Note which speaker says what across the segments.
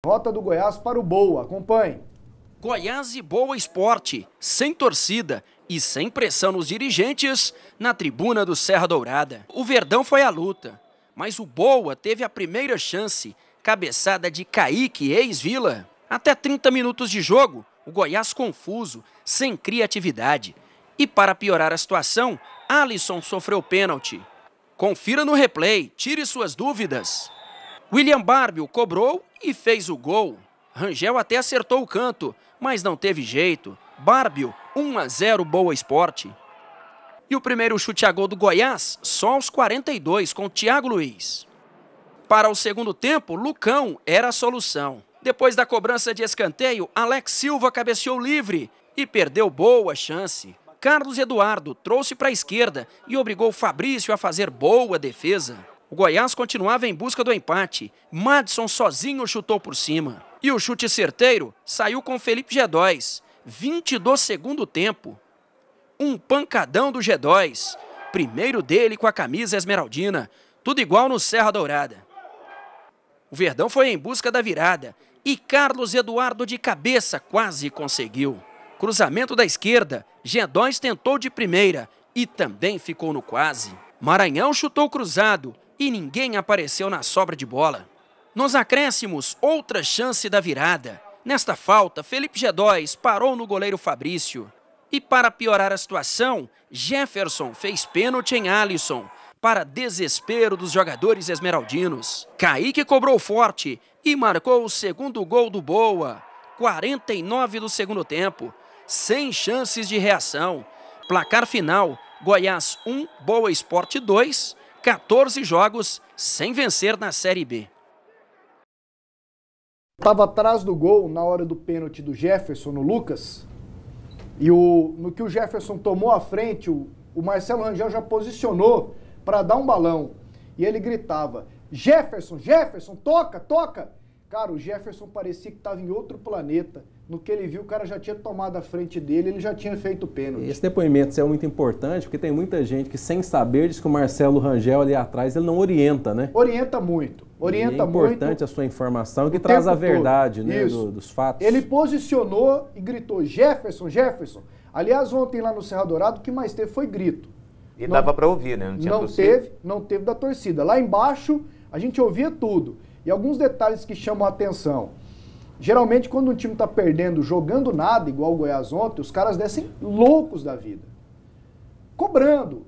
Speaker 1: Rota do Goiás para o Boa, acompanhe.
Speaker 2: Goiás e Boa Esporte, sem torcida e sem pressão nos dirigentes, na tribuna do Serra Dourada. O Verdão foi à luta, mas o Boa teve a primeira chance, cabeçada de Kaique, ex-Vila. Até 30 minutos de jogo, o Goiás confuso, sem criatividade. E para piorar a situação, Alisson sofreu pênalti. Confira no replay, tire suas dúvidas. William Barbio cobrou e fez o gol. Rangel até acertou o canto, mas não teve jeito. Barbio, 1-0 Boa Esporte. E o primeiro chute a gol do Goiás, só aos 42, com Thiago Luiz. Para o segundo tempo, Lucão era a solução. Depois da cobrança de escanteio, Alex Silva cabeceou livre e perdeu boa chance. Carlos Eduardo trouxe para a esquerda e obrigou Fabrício a fazer boa defesa. O Goiás continuava em busca do empate. Madison sozinho chutou por cima. E o chute certeiro saiu com Felipe G2, 20 do segundo tempo. Um pancadão do G2, primeiro dele com a camisa esmeraldina, tudo igual no Serra Dourada. O Verdão foi em busca da virada e Carlos Eduardo de cabeça quase conseguiu. Cruzamento da esquerda, G2 tentou de primeira e também ficou no quase. Maranhão chutou cruzado e ninguém apareceu na sobra de bola. Nos acréscimos, outra chance da virada. Nesta falta, Felipe G2 parou no goleiro Fabrício. E para piorar a situação, Jefferson fez pênalti em Alisson, para desespero dos jogadores esmeraldinos. Kaique cobrou forte e marcou o segundo gol do Boa, 49 do segundo tempo, sem chances de reação. Placar final, Goiás 1, Boa Esporte 2, 14 jogos sem vencer na Série B.
Speaker 1: Estava atrás do gol na hora do pênalti do Jefferson no Lucas. E no que o Jefferson tomou a frente, o Marcelo Rangel já posicionou para dar um balão. E ele gritava, Jefferson, Jefferson, toca, toca. Cara, o Jefferson parecia que estava em outro planeta. No que ele viu, o cara já tinha tomado a frente dele, ele já tinha feito o pênalti.
Speaker 3: Esse depoimento é muito importante, porque tem muita gente que, sem saber, diz que o Marcelo Rangel ali atrás, ele não orienta, né?
Speaker 1: Orienta muito. Orienta muito.
Speaker 3: É importante a sua informação, que traz a verdade, né, dos fatos.
Speaker 1: Ele posicionou e gritou, Jefferson, Jefferson. Aliás, ontem lá no Serra Dourado, o que mais teve foi grito.
Speaker 4: E dava para ouvir, né? Não tinha
Speaker 1: torcida. Não teve da torcida. Lá embaixo, a gente ouvia tudo. E alguns detalhes que chamam a atenção. Geralmente, quando um time está perdendo, jogando nada, igual o Goiás ontem, os caras descem loucos da vida. Cobrando.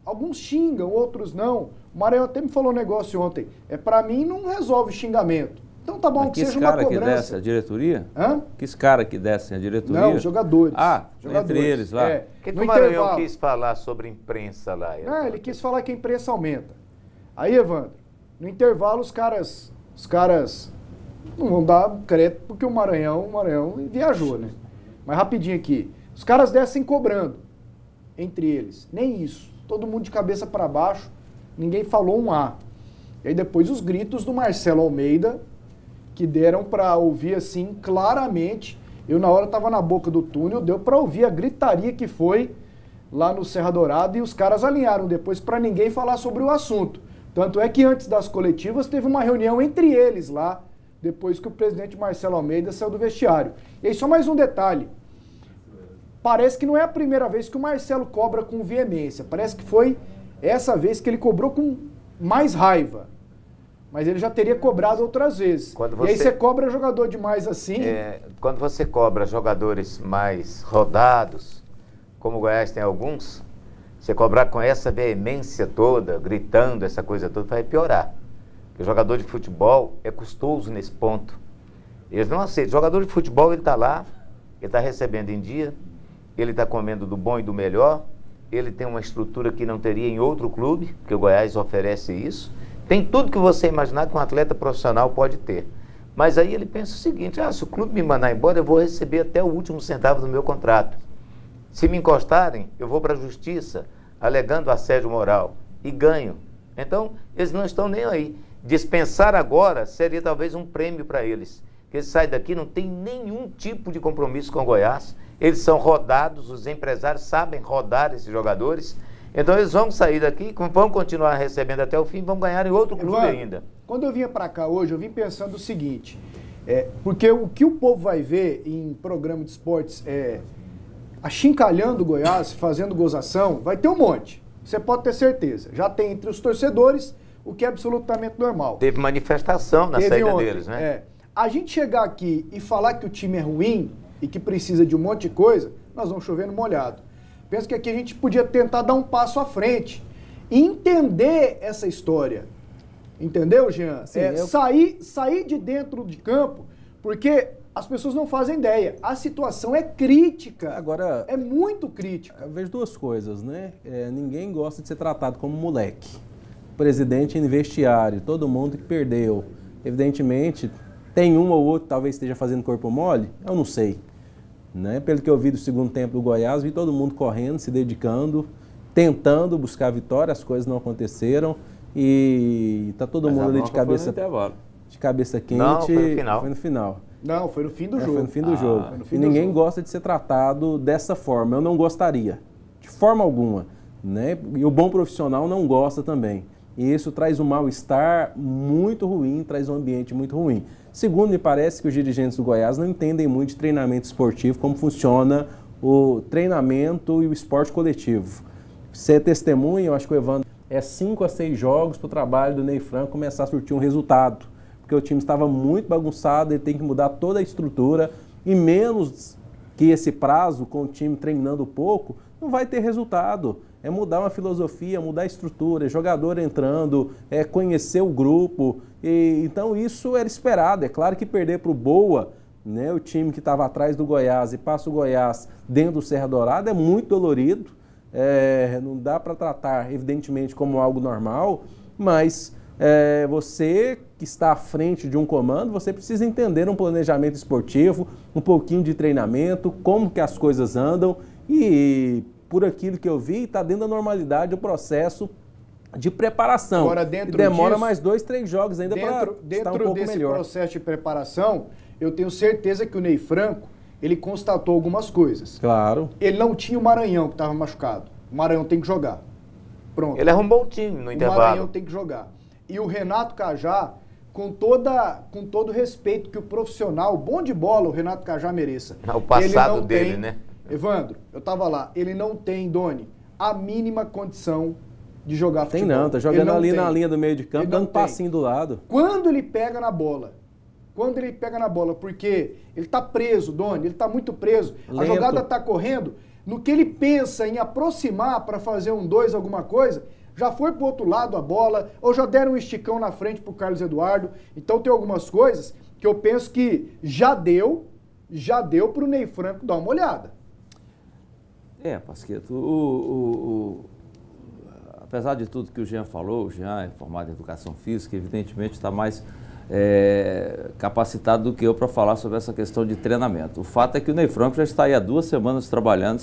Speaker 1: Alguns xingam, outros não. O Maranhão até me falou um negócio ontem. Para mim, não resolve xingamento. Então tá bom, que seja uma cobrança.
Speaker 3: Que cara que desce a diretoria?
Speaker 1: Hã?
Speaker 3: Que cara que desce a diretoria?
Speaker 1: Não, os jogadores.
Speaker 3: Ah,
Speaker 1: jogadores.
Speaker 3: Entre eles lá.
Speaker 4: O que o Maranhão quis falar sobre imprensa lá?
Speaker 1: Não, ele quis falar que a imprensa aumenta. Aí, Evandro, no intervalo os caras não vão dar crédito porque o Maranhão viajou, né? Mas rapidinho aqui. Os caras descem cobrando entre eles. Nem isso. Todo mundo de cabeça para baixo. Ninguém falou um A. E aí depois os gritos do Marcelo Almeida, que deram para ouvir assim claramente. Eu na hora estava na boca do túnel, deu para ouvir a gritaria que foi lá no Serra Dourada e os caras alinharam depois para ninguém falar sobre o assunto. Tanto é que antes das coletivas teve uma reunião entre eles lá, depois que o presidente Marcelo Almeida saiu do vestiário. E aí só mais um detalhe. Parece que não é a primeira vez que o Marcelo cobra com veemência. Parece que foi essa vez que ele cobrou com mais raiva. Mas ele já teria cobrado outras vezes. E aí você cobra jogador demais assim...
Speaker 4: Quando você cobra jogadores mais rodados, como o Goiás tem alguns, você cobrar com essa veemência toda, gritando essa coisa toda, vai piorar. Porque o jogador de futebol é custoso nesse ponto. Eles não aceitam. O jogador de futebol, ele está lá, ele está recebendo em dia, ele está comendo do bom e do melhor, ele tem uma estrutura que não teria em outro clube, porque o Goiás oferece isso. Tem tudo que você imaginar que um atleta profissional pode ter. Mas aí ele pensa o seguinte, se o clube me mandar embora, eu vou receber até o último centavo do meu contrato. Se me encostarem, eu vou para a justiça, alegando assédio moral, e ganho. Então, eles não estão nem aí. Dispensar agora seria talvez um prêmio para eles. Porque eles saem daqui, não tem nenhum tipo de compromisso com o Goiás. Eles são rodados, os empresários sabem rodar esses jogadores. Então eles vão sair daqui, vão continuar recebendo até o fim, vão ganhar em outro clube ainda.
Speaker 1: Quando eu vinha para cá hoje, eu vim pensando o seguinte, Porque o que o povo vai ver em programa de esportes achincalhando o Goiás, fazendo gozação, vai ter um monte. Você pode ter certeza. Já tem entre os torcedores, o que é absolutamente normal.
Speaker 4: Teve manifestação na saída ontem deles, né?
Speaker 1: A gente chegar aqui e falar que o time é ruim e que precisa de um monte de coisa, nós vamos chover no molhado. Penso que aqui a gente podia tentar dar um passo à frente e entender essa história. Entendeu, Jean?
Speaker 3: Sim,
Speaker 1: sair de dentro de campo, porque as pessoas não fazem ideia. A situação é crítica.
Speaker 3: Agora,
Speaker 1: é muito crítica.
Speaker 3: Eu vejo duas coisas, né? Ninguém gosta de ser tratado como moleque. Presidente em vestiário, todo mundo que perdeu. Evidentemente, tem um ou outro que talvez esteja fazendo corpo mole, eu não sei. Né? Pelo que eu vi do segundo tempo do Goiás, vi todo mundo correndo, se dedicando, tentando buscar a vitória, as coisas não aconteceram e tá todo mundo ali de cabeça quente.
Speaker 4: Não, foi no final.
Speaker 3: Foi no final.
Speaker 1: Não, foi no fim do jogo.
Speaker 3: Foi no fim do jogo. E ninguém gosta de ser tratado dessa forma. Eu não gostaria, de forma alguma. Né? E o bom profissional não gosta também. E isso traz um mal-estar muito ruim, traz um ambiente muito ruim. Segundo, me parece que os dirigentes do Goiás não entendem muito de treinamento esportivo, como funciona o treinamento e o esporte coletivo. Você é testemunha, eu acho que o Evandro, 5 a 6 jogos para o trabalho do Ney Franco começar a surtir um resultado. Porque o time estava muito bagunçado, ele tem que mudar toda a estrutura e menos que esse prazo, com o time treinando pouco, não vai ter resultado. É mudar uma filosofia, mudar a estrutura, jogador entrando, conhecer o grupo. Então isso era esperado. É claro que perder para o Boa, né, o time que estava atrás do Goiás e passa o Goiás dentro do Serra Dourada, é muito dolorido. Não dá para tratar, evidentemente, como algo normal, mas você que está à frente de um comando, você precisa entender um planejamento esportivo, um pouquinho de treinamento, como que as coisas andam e por aquilo que eu vi, está dentro da normalidade o processo de preparação.
Speaker 1: Agora, dentro
Speaker 3: demora
Speaker 1: disso,
Speaker 3: mais 2, 3 jogos ainda para estar um pouco
Speaker 1: desse
Speaker 3: melhor.
Speaker 1: Processo de preparação, eu tenho certeza que o Ney Franco, ele constatou algumas coisas.
Speaker 3: Claro.
Speaker 1: Ele não tinha o Maranhão, que estava machucado. O Maranhão tem que jogar. Pronto.
Speaker 4: Ele arrumou o time no intervalo.
Speaker 1: O Maranhão tem que jogar. E o Renato Cajá, com todo o respeito que o profissional, bom de bola, o Renato Cajá mereça.
Speaker 4: O passado dele, né?
Speaker 1: Evandro, eu tava lá, ele não tem, Doni, a mínima condição de jogar futebol.
Speaker 3: Tem não, tá jogando ali na linha do meio de campo, dando passinho do lado.
Speaker 1: Quando ele pega na bola, porque ele tá preso, Doni, ele tá muito preso,
Speaker 3: Lento.
Speaker 1: A jogada tá correndo, no que ele pensa em aproximar para fazer um 2, alguma coisa, já foi pro outro lado a bola, ou já deram um esticão na frente pro Carlos Eduardo. Então tem algumas coisas que eu penso que já deu pro Ney Franco dar uma olhada.
Speaker 5: Pasqueto, apesar de tudo que o Jean falou, o Jean é formado em educação física, evidentemente está mais capacitado do que eu para falar sobre essa questão de treinamento. O fato é que o Ney Franco já está aí há 2 semanas trabalhando,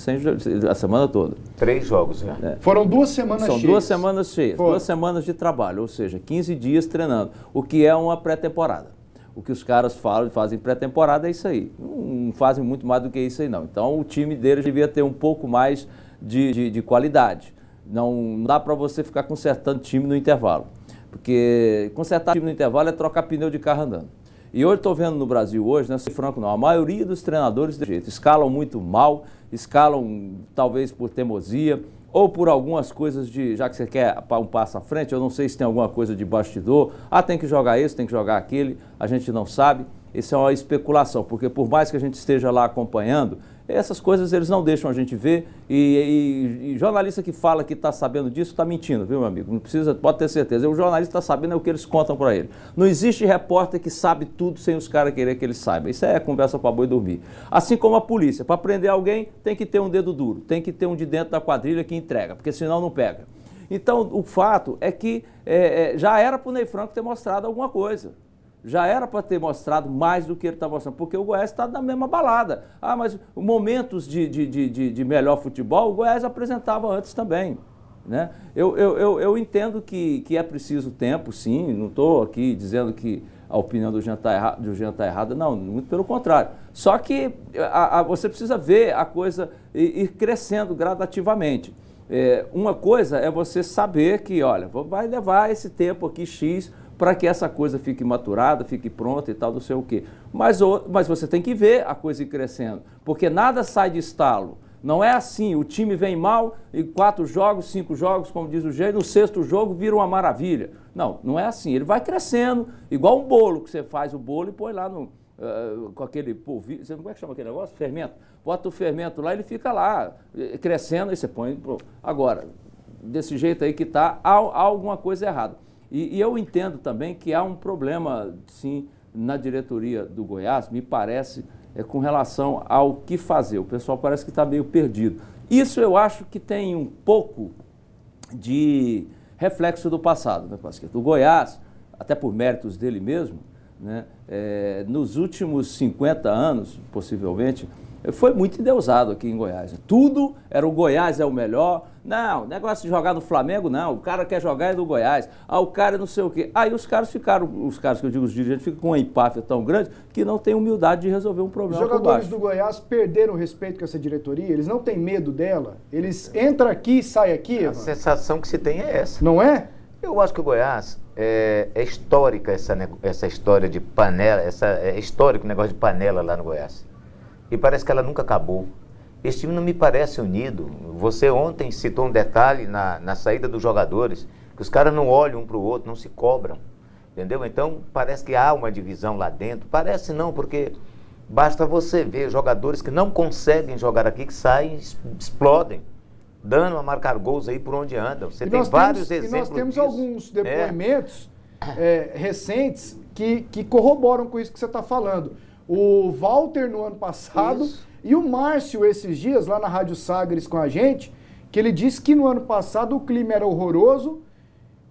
Speaker 5: a semana toda.
Speaker 4: 3 jogos já.
Speaker 1: Foram 2 semanas cheias.
Speaker 5: São 2 semanas cheias, 2 semanas de trabalho, ou seja, 15 dias treinando, o que é uma pré-temporada. O que os caras fazem pré-temporada é isso aí. Não fazem muito mais do que isso aí, não. Então, o time deles devia ter um pouco mais de qualidade. Não dá para você ficar consertando time no intervalo. Porque consertar time no intervalo é trocar pneu de carro andando. E hoje estou vendo no Brasil hoje, não é franco não, a maioria dos treinadores desse jeito escalam muito mal, escalam talvez por teimosia, ou por algumas coisas já que você quer um passo à frente, eu não sei se tem alguma coisa de bastidor, tem que jogar esse, tem que jogar aquele, a gente não sabe, isso é uma especulação, porque por mais que a gente esteja lá acompanhando, essas coisas eles não deixam a gente ver e jornalista que fala que está sabendo disso está mentindo, viu, meu amigo? Não precisa, pode ter certeza, o jornalista está sabendo o que eles contam para ele. Não existe repórter que sabe tudo sem os caras querer que ele saiba. Isso é conversa para boi dormir. Assim como a polícia, para prender alguém tem que ter um dedo duro, tem que ter um de dentro da quadrilha que entrega, porque senão não pega. Então, o fato é que já era para o Ney Franco ter mostrado alguma coisa. Já era para ter mostrado mais do que ele está mostrando, porque o Goiás está na mesma balada. Mas momentos de melhor futebol, o Goiás apresentava antes também. Né? Eu entendo que é preciso tempo, sim, não estou aqui dizendo que a opinião do Jean está errada, não, muito pelo contrário. Só que você precisa ver a coisa ir crescendo gradativamente. Uma coisa é você saber que, olha, vai levar esse tempo aqui X para que essa coisa fique maturada, fique pronta e tal, não sei o quê. Mas você tem que ver a coisa ir crescendo, porque nada sai de estalo. Não é assim, o time vem mal e 4 jogos, 5 jogos, como diz o Gê, no 6º jogo vira uma maravilha. Não, não é assim, ele vai crescendo, igual um bolo, que você faz o bolo e põe lá com aquele polvilho, como é que chama aquele negócio? Fermento. Bota o fermento lá, ele fica lá, crescendo, aí você põe. Agora, desse jeito aí que está, há alguma coisa errada. E eu entendo também que há um problema, sim, na diretoria do Goiás, me parece, com relação ao que fazer. O pessoal parece que está meio perdido. Isso eu acho que tem um pouco de reflexo do passado, né, Pasqueta? O Goiás, até por méritos dele mesmo, né, nos últimos 50 anos, possivelmente, foi muito endeusado aqui em Goiás. Tudo era o Goiás é o melhor. Não, negócio de jogar no Flamengo, não. O cara quer jogar é do Goiás. O cara não sei o quê. Aí os caras que eu digo, os dirigentes, ficam com uma empáfia tão grande que não tem humildade de resolver um problema.
Speaker 1: Os jogadores do Goiás perderam o respeito com essa diretoria, eles não têm medo dela. Eles entram aqui e saem aqui.
Speaker 4: A sensação que se tem é essa.
Speaker 1: Não é?
Speaker 4: Eu acho que o Goiás é histórica essa história de panela, é histórico o negócio de panela lá no Goiás. E parece que ela nunca acabou. Esse time não me parece unido. Você ontem citou um detalhe na saída dos jogadores, que os caras não olham um para o outro, não se cobram. Entendeu? Então, parece que há uma divisão lá dentro. Parece não, porque basta você ver jogadores que não conseguem jogar aqui, que saem, explodem, dando a marcar gols aí por onde andam. Você tem vários exemplos.
Speaker 1: E nós temos
Speaker 4: disso.
Speaker 1: alguns depoimentos recentes que corroboram com isso que você está falando. O Walter no ano passado e o Márcio esses dias lá na Rádio Sagres com a gente, que ele disse que no ano passado o clima era horroroso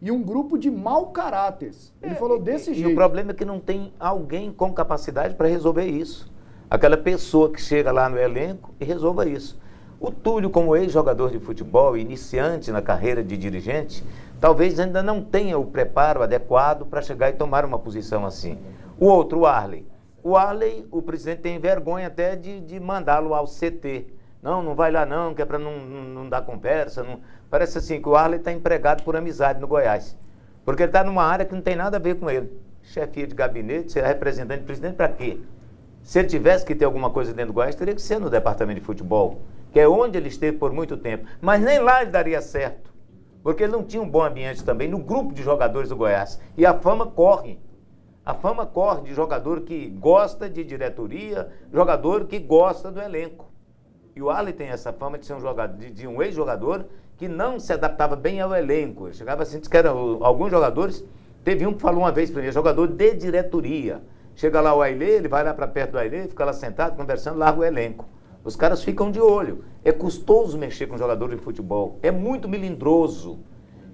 Speaker 1: e um grupo de mau caráter. Ele falou desse jeito.
Speaker 4: E o problema é que não tem alguém com capacidade para resolver isso. Aquela pessoa que chega lá no elenco e resolva isso. O Túlio, como ex-jogador de futebol, iniciante na carreira de dirigente, talvez ainda não tenha o preparo adequado para chegar e tomar uma posição assim. O outro, o Arley. O Arley, o presidente tem vergonha até de mandá-lo ao CT. Não vai lá não, que é para não dar conversa. Não. Parece assim que o Arley está empregado por amizade no Goiás. Porque ele está numa área que não tem nada a ver com ele. Chefia de gabinete, ser representante do presidente, para quê? Se ele tivesse que ter alguma coisa dentro do Goiás, teria que ser no departamento de futebol, que é onde ele esteve por muito tempo. Mas nem lá ele daria certo, porque ele não tinha um bom ambiente também no grupo de jogadores do Goiás. E a fama corre. A fama corre de jogador que gosta de diretoria, jogador que gosta do elenco. E o Arley tem essa fama de ser um jogador, de um ex-jogador que não se adaptava bem ao elenco. Ele chegava assim, que eram alguns jogadores, teve um que falou uma vez para mim, jogador de diretoria. Chega lá o Ailê, ele vai lá para perto do Ailê, fica lá sentado, conversando, larga o elenco. Os caras ficam de olho. É custoso mexer com jogador de futebol. É muito melindroso.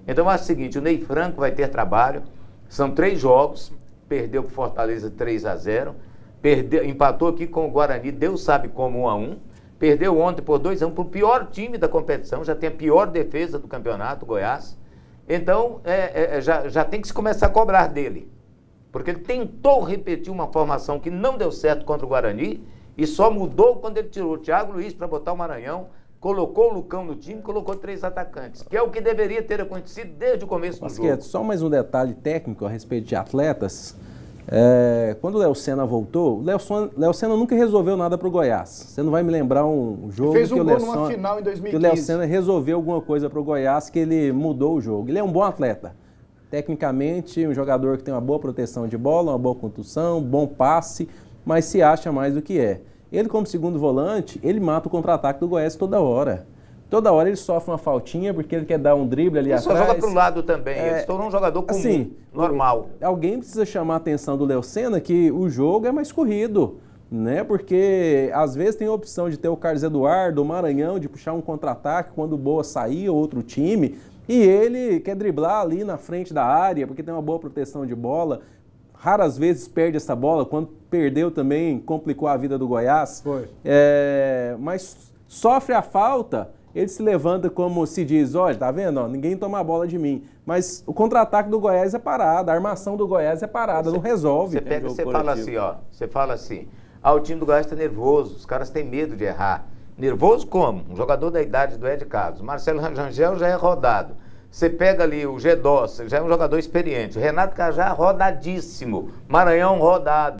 Speaker 4: Então eu acho o seguinte, o Ney Franco vai ter trabalho. São 3 jogos. Perdeu para o Fortaleza 3-0. Empatou aqui com o Guarani, Deus sabe como, 1-1. Perdeu ontem por 2-1 para o pior time da competição. Já tem a pior defesa do campeonato, Goiás. Então já tem que se começar a cobrar dele. Porque ele tentou repetir uma formação que não deu certo contra o Guarani e só mudou quando ele tirou o Thiago Luiz para botar o Maranhão, colocou o Lucão no time, colocou 3 atacantes, que é o que deveria ter acontecido desde o começo do jogo.
Speaker 3: Só mais um detalhe técnico a respeito de atletas. Quando o Léo Senna voltou, o Léo Senna nunca resolveu nada para o Goiás. Você não vai me lembrar um jogo
Speaker 1: fez um gol numa final em 2015.
Speaker 3: Que o Léo Senna resolveu alguma coisa para o Goiás, que ele mudou o jogo. Ele é um bom atleta. Tecnicamente, um jogador que tem uma boa proteção de bola, uma boa condução, bom passe, mas se acha mais do que é. Ele, como segundo volante, ele mata o contra-ataque do Goiás toda hora. Toda hora ele sofre uma faltinha porque ele quer dar um drible ali atrás.
Speaker 4: Ele só joga para o lado também, ele se tornou um jogador comum, assim, normal.
Speaker 3: Alguém precisa chamar a atenção do Léo Senna que o jogo é mais corrido, né? Porque às vezes tem a opção de ter o Carlos Eduardo, o Maranhão, de puxar um contra-ataque quando o Boa sair ou outro time, e ele quer driblar ali na frente da área porque tem uma boa proteção de bola. Raras vezes perde essa bola, quando perdeu também complicou a vida do Goiás.
Speaker 1: Foi.
Speaker 3: Mas sofre a falta, ele se levanta como se diz, olha, tá vendo? Ó, ninguém toma a bola de mim. Mas o contra-ataque do Goiás é parado, a armação do Goiás é parada, não resolve.
Speaker 4: Você fala assim, ó, você fala assim, o time do Goiás está nervoso, os caras têm medo de errar. Nervoso como? Um jogador da idade do Ed Carlos. Marcelo Rangel já é rodado. Você pega ali o G2, já é um jogador experiente. O Renato Cajá, rodadíssimo. Maranhão, rodado.